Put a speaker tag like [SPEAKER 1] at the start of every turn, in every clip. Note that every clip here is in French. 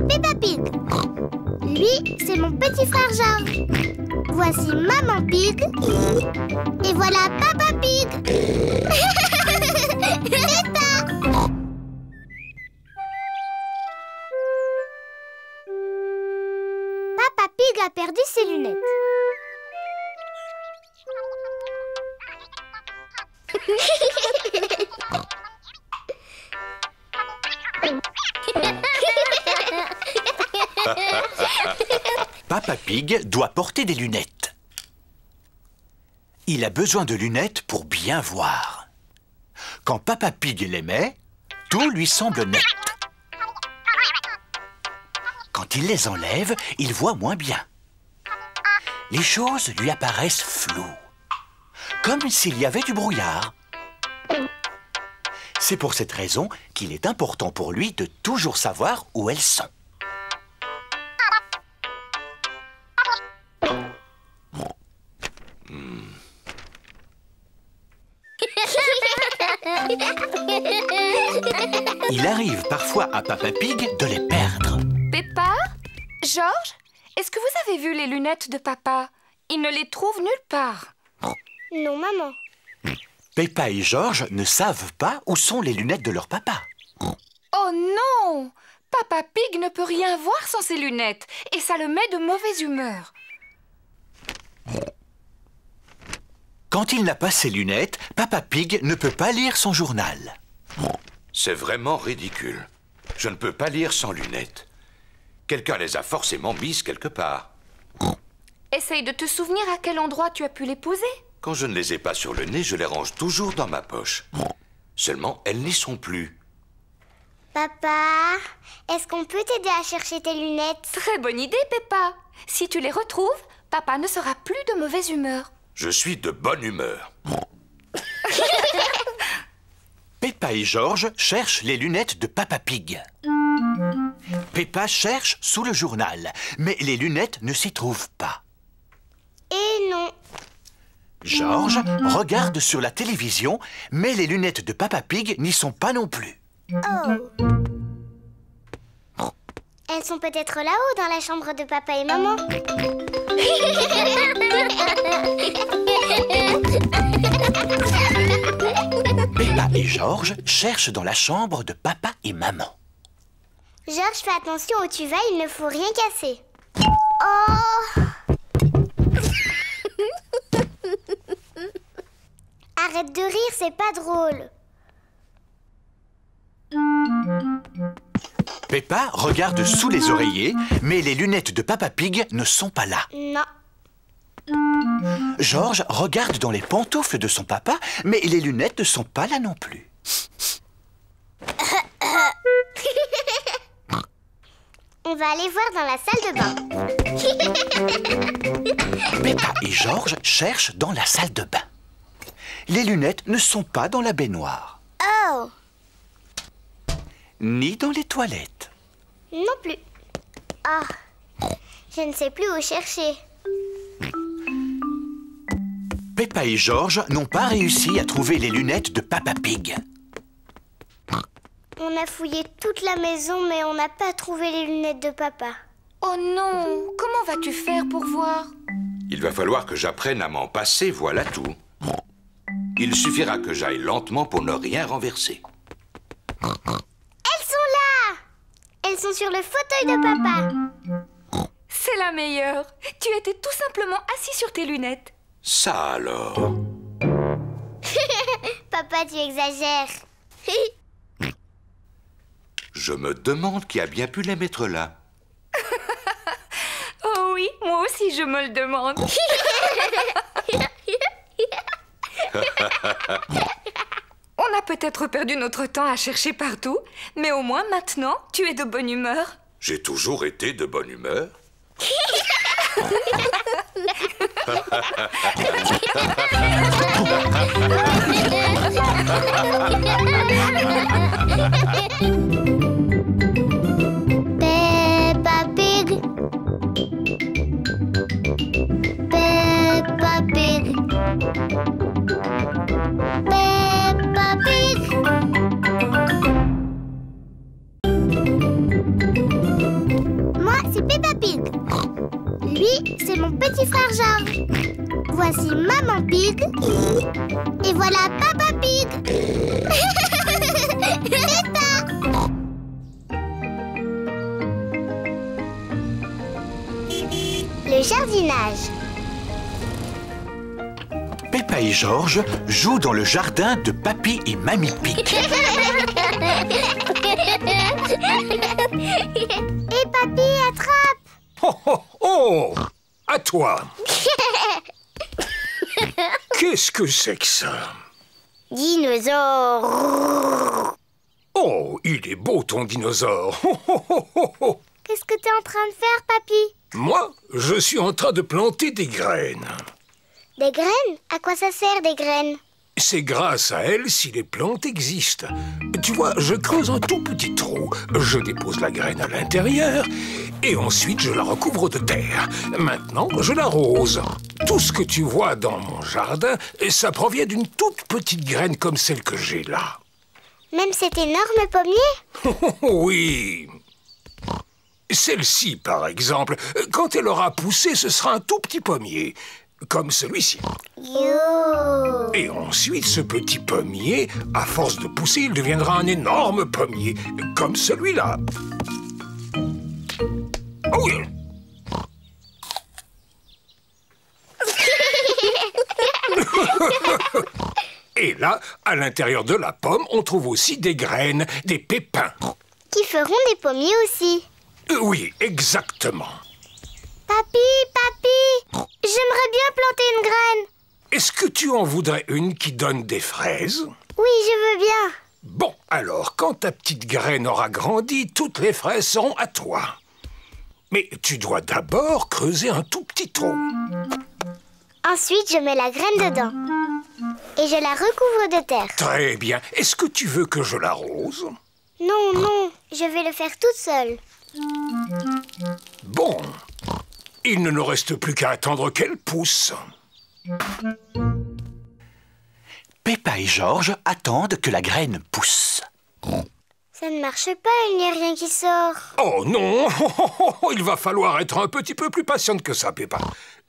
[SPEAKER 1] suis Peppa Pig. Lui, c'est mon petit frère George. Voici Maman Pig. Et voilà Papa Pig. Peppa. Papa Pig a perdu ses lunettes.
[SPEAKER 2] Papa Pig doit porter des lunettes. Il a besoin de lunettes pour bien voir. Quand Papa Pig les met, tout lui semble net. Quand il les enlève, il voit moins bien. Les choses lui apparaissent floues, comme s'il y avait du brouillard. C'est pour cette raison qu'il est important pour lui de toujours savoir où elles sont. Il arrive parfois à Papa Pig de les perdre.
[SPEAKER 3] Peppa? George? Est-ce que vous avez vu les lunettes de papa? Il ne les trouve nulle part.
[SPEAKER 1] Non, maman.
[SPEAKER 2] Peppa et George ne savent pas où sont les lunettes de leur papa.
[SPEAKER 3] Oh non! Papa Pig ne peut rien voir sans ses lunettes et ça le met de mauvaise humeur.
[SPEAKER 2] Quand il n'a pas ses lunettes, Papa Pig ne peut pas lire son journal.
[SPEAKER 4] C'est vraiment ridicule. Je ne peux pas lire sans lunettes. Quelqu'un les a forcément mises quelque part.
[SPEAKER 3] Essaye de te souvenir à quel endroit tu as pu les poser.
[SPEAKER 4] Quand je ne les ai pas sur le nez, je les range toujours dans ma poche. Seulement, elles n'y sont plus.
[SPEAKER 1] Papa, est-ce qu'on peut t'aider à chercher tes lunettes?
[SPEAKER 3] Très bonne idée, Peppa. Si tu les retrouves, papa ne sera plus de mauvaise humeur.
[SPEAKER 4] Je suis de bonne humeur.
[SPEAKER 2] Peppa et George cherchent les lunettes de Papa Pig. Peppa cherche sous le journal, mais les lunettes ne s'y trouvent pas.
[SPEAKER 1] Et non.
[SPEAKER 2] George regarde sur la télévision, mais les lunettes de Papa Pig n'y sont pas non plus.
[SPEAKER 1] Oh. Elles sont peut-être là-haut dans la chambre de papa et maman.
[SPEAKER 2] Peppa et George cherchent dans la chambre de papa et maman.
[SPEAKER 1] George, fais attention où tu vas, il ne faut rien casser. Oh! Arrête de rire, c'est pas drôle.
[SPEAKER 2] Peppa regarde sous les oreillers, mais les lunettes de Papa Pig ne sont pas là.
[SPEAKER 1] Non.
[SPEAKER 2] George regarde dans les pantoufles de son papa, mais les lunettes ne sont pas là non plus.
[SPEAKER 1] On va aller voir dans la salle de bain.
[SPEAKER 2] Peppa et George cherchent dans la salle de bain. Les lunettes ne sont pas dans la baignoire,
[SPEAKER 1] Oh!
[SPEAKER 2] ni dans les toilettes.
[SPEAKER 1] Non plus. Ah, je ne sais plus où chercher.
[SPEAKER 2] Peppa et George n'ont pas réussi à trouver les lunettes de Papa Pig.
[SPEAKER 1] On a fouillé toute la maison, mais on n'a pas trouvé les lunettes de papa.
[SPEAKER 3] Oh non! Comment vas-tu faire pour voir?
[SPEAKER 4] Il va falloir que j'apprenne à m'en passer, voilà tout. Il suffira que j'aille lentement pour ne rien renverser.
[SPEAKER 1] Elles sont là! Elles sont sur le fauteuil de papa.
[SPEAKER 3] C'est la meilleure. Tu étais tout simplement assis sur tes lunettes.
[SPEAKER 4] Ça alors?
[SPEAKER 1] Papa, tu exagères.
[SPEAKER 4] Je me demande qui a bien pu les mettre là.
[SPEAKER 3] Oh oui, moi aussi je me le demande. On a peut-être perdu notre temps à chercher partout, mais au moins maintenant, tu es de bonne humeur.
[SPEAKER 4] J'ai toujours été de bonne humeur.
[SPEAKER 1] Peppa Pig. Peppa Pig. Peppa Pig. c'est mon petit frère George. Voici Maman Pig. Et voilà Papa Pig. Peppa. Le jardinage.
[SPEAKER 2] Peppa et George jouent dans le jardin de Papy et Mamie Pig.
[SPEAKER 1] Et Papy attrape.
[SPEAKER 5] Oh, oh, oh! À toi! Qu'est-ce que c'est que ça?
[SPEAKER 1] Dinosaure.
[SPEAKER 5] Oh, il est beau ton dinosaure! Oh, oh, oh, oh, oh.
[SPEAKER 1] Qu'est-ce que t'es en train de faire, Papy?
[SPEAKER 5] Moi, je suis en train de planter des graines.
[SPEAKER 1] Des graines? À quoi ça sert, des graines?
[SPEAKER 5] C'est grâce à elles si les plantes existent. Tu vois, je creuse un tout petit trou, je dépose la graine à l'intérieur et ensuite je la recouvre de terre. Maintenant, je l'arrose. Tout ce que tu vois dans mon jardin, ça provient d'une toute petite graine comme celle que j'ai là.
[SPEAKER 1] Même cet énorme pommier?
[SPEAKER 5] Oui. Celle-ci, par exemple, quand elle aura poussé, ce sera un tout petit pommier. Comme celui-ci.
[SPEAKER 1] Yo.
[SPEAKER 5] Et ensuite, ce petit pommier, à force de pousser, il deviendra un énorme pommier, comme celui-là. Oh oui. Et là, à l'intérieur de la pomme, on trouve aussi des graines, des pépins.
[SPEAKER 1] Qui feront des pommiers aussi.
[SPEAKER 5] Oui, exactement.
[SPEAKER 1] Papy, j'aimerais bien planter une graine.
[SPEAKER 5] Est-ce que tu en voudrais une qui donne des fraises?
[SPEAKER 1] Oui, je veux bien.
[SPEAKER 5] Bon, alors, quand ta petite graine aura grandi, toutes les fraises seront à toi. Mais tu dois d'abord creuser un tout petit trou.
[SPEAKER 1] Ensuite, je mets la graine dedans. Et je la recouvre de terre.
[SPEAKER 5] Très bien. Est-ce que tu veux que je l'arrose?
[SPEAKER 1] Non, je vais le faire toute seule.
[SPEAKER 5] Bon. Il ne nous reste plus qu'à attendre qu'elle pousse.
[SPEAKER 2] Peppa et George attendent que la graine pousse.
[SPEAKER 1] Ça ne marche pas, il n'y a rien qui sort.
[SPEAKER 5] Oh non! Il va falloir être un petit peu plus patiente que ça, Peppa.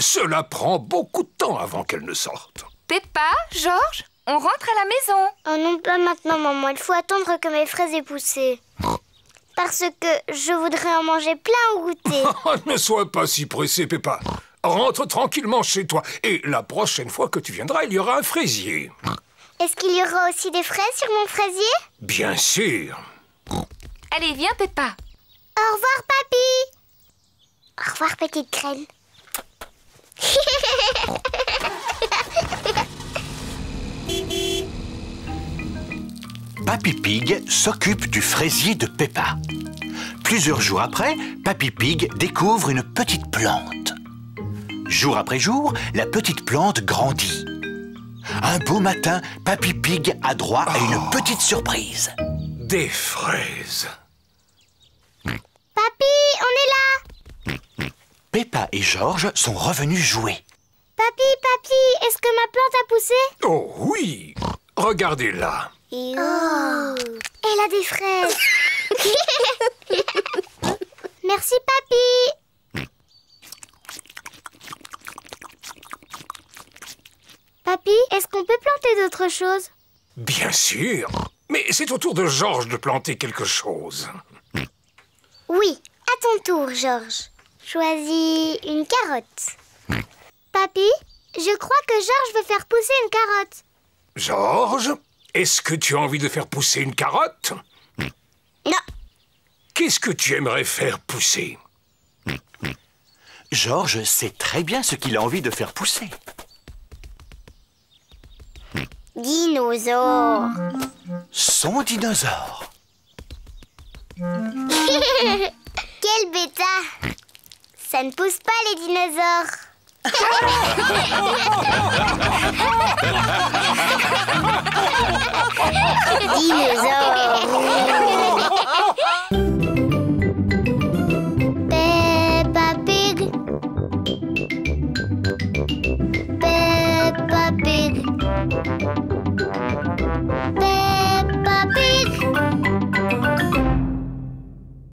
[SPEAKER 5] Cela prend beaucoup de temps avant qu'elle ne sorte.
[SPEAKER 3] Peppa, George, on rentre à la maison.
[SPEAKER 1] Oh non, pas maintenant, maman. Il faut attendre que mes fraises aient poussé. Parce que je voudrais en manger plein au goûter.
[SPEAKER 5] Ne sois pas si pressée, Peppa. Rentre tranquillement chez toi. Et la prochaine fois que tu viendras, il y aura un fraisier.
[SPEAKER 1] Est-ce qu'il y aura aussi des fraises sur mon fraisier?
[SPEAKER 5] Bien sûr.
[SPEAKER 3] Allez, viens, Peppa.
[SPEAKER 1] Au revoir, papy. Au revoir, petite graine.
[SPEAKER 2] Papy Pig s'occupe du fraisier de Peppa. Plusieurs jours après, Papy Pig découvre une petite plante. Jour après jour, la petite plante grandit. Un beau matin, Papy Pig a droit à une petite surprise.
[SPEAKER 5] Des fraises.
[SPEAKER 1] Papy, on est là.
[SPEAKER 2] Peppa et George sont revenus jouer.
[SPEAKER 1] Papy, est-ce que ma plante a poussé?
[SPEAKER 5] Oh oui. Regardez-la.
[SPEAKER 1] Oh, elle a des fraises. Merci, papy. Papy, est-ce qu'on peut planter d'autres choses?
[SPEAKER 5] Bien sûr. Mais c'est au tour de George de planter quelque chose.
[SPEAKER 1] Oui, à ton tour, George. Choisis une carotte. Papy, je crois que George veut faire pousser une carotte.
[SPEAKER 5] George, est-ce que tu as envie de faire pousser une carotte?
[SPEAKER 1] Non.
[SPEAKER 5] Qu'est-ce que tu aimerais faire pousser?
[SPEAKER 2] George sait très bien ce qu'il a envie de faire pousser.
[SPEAKER 1] Dinosaure.
[SPEAKER 2] Son dinosaure.
[SPEAKER 1] Quel bêta. Ça ne pousse pas les dinosaures. Dinosaure.